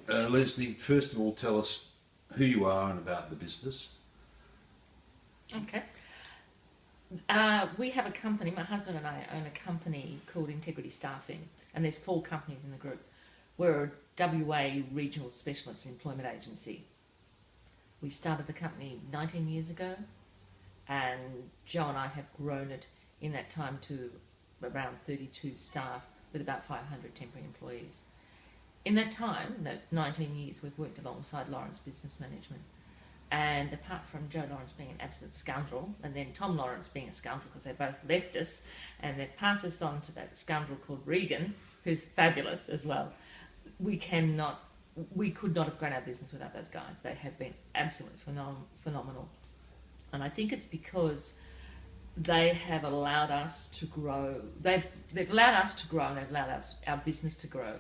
Lesley, first of all, tell us who you are and about the business. Okay. We have a company, my husband and I own a company called Integrity Staffing, and there's 4 companies in the group. We're a WA regional specialist employment agency. We started the company 19 years ago, and Joe and I have grown it in that time to around 32 staff with about 500 temporary employees. In that time, those 19 years, we've worked alongside Lawrence Business Management. And apart from Joe Lawrence being an absolute scoundrel, and then Tom Lawrence being a scoundrel because they both left us, and they've passed us on to that scoundrel called Regan, who's fabulous as well, we could not have grown our business without those guys. They have been absolutely phenomenal. And I think it's because they have allowed us to grow. They've allowed us to grow, and they've allowed our business to grow.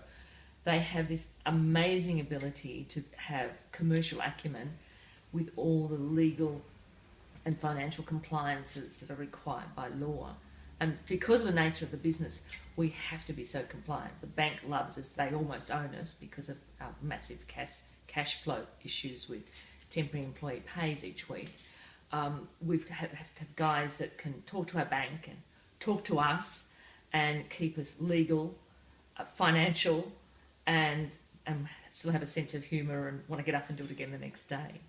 They have this amazing ability to have commercial acumen with all the legal and financial compliances that are required by law. And because of the nature of the business, we have to be so compliant. The bank loves us. They almost own us because of our massive cash flow issues with temporary employee pays each week. We have to have guys that can talk to our bank and talk to us and keep us legal, financial, and still have a sense of humour and want to get up and do it again the next day.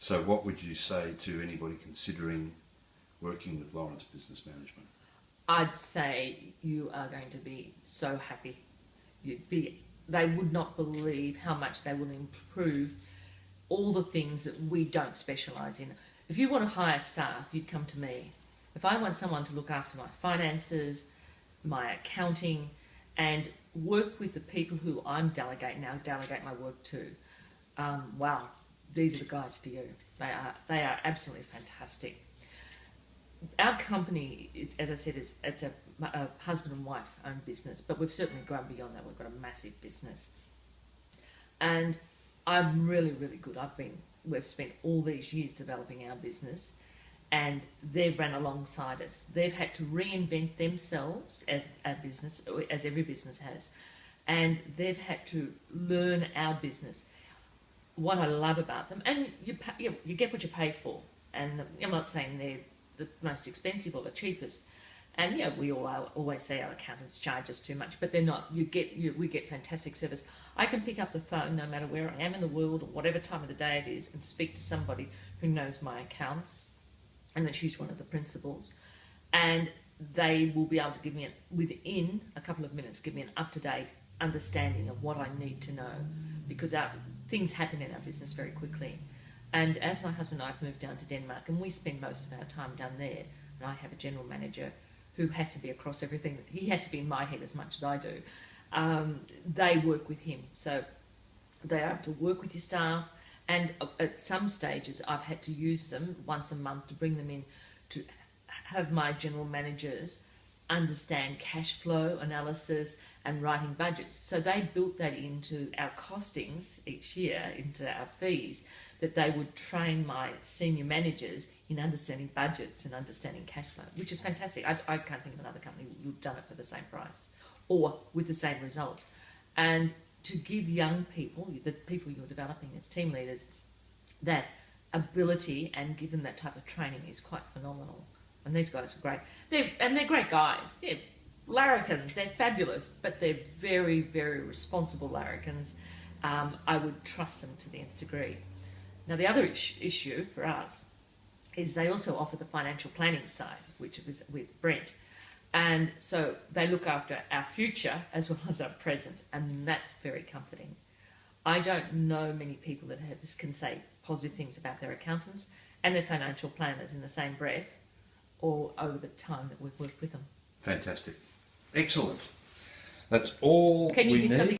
So what would you say to anybody considering working with Lawrence Business Management? I'd say you are going to be so happy. They would not believe how much they will improve all the things that we don't specialise in. If you want to hire staff, you'd come to me. If I want someone to look after my finances, my accounting, and work with the people who I'm delegate my work to, wow, these are the guys for you. They are absolutely fantastic. Our company, as I said, it's a husband and wife owned business, but we've certainly grown beyond that. We've got a massive business, and I'm really, really good. We've spent all these years developing our business, and they've run alongside us. They've had to reinvent themselves as a business, as every business has, and they've had to learn our business. What I love about them, and you get what you pay for, and I'm not saying they're the most expensive or the cheapest, and yeah, we always say our accountants charge us too much, but they're not. We get fantastic service. I can pick up the phone no matter where I am in the world or whatever time of the day it is and speak to somebody who knows my accounts, and that she's one of the principals, and they will be able to give me, within a couple of minutes, give me an up-to-date understanding of what I need to know, because things happen in our business very quickly. And as my husband and I have moved down to Denmark, and we spend most of our time down there, and I have a general manager who has to be across everything. He has to be in my head as much as I do. They work with him. So they are able to work with your staff, and at some stages I've had to use them once a month to bring them in to have my general managers understand cash flow analysis and writing budgets. So they built that into our costings each year, into our fees, that they would train my senior managers in understanding budgets and understanding cash flow, which is fantastic. I can't think of another company who would have done it for the same price or with the same results. And to give young people, the people you're developing as team leaders, that ability and give them that type of training is quite phenomenal. And these guys are great. They're great guys. They're larrikins. They're fabulous, but they're very, very responsible larrikins. I would trust them to the nth degree. Now, the other issue for us is they also offer the financial planning side, which is with Brent. And so they look after our future as well as our present, and that's very comforting. I don't know many people that can say positive things about their accountants and their financial planners in the same breath, or over the time that we've worked with them. Fantastic. Excellent. That's all we need.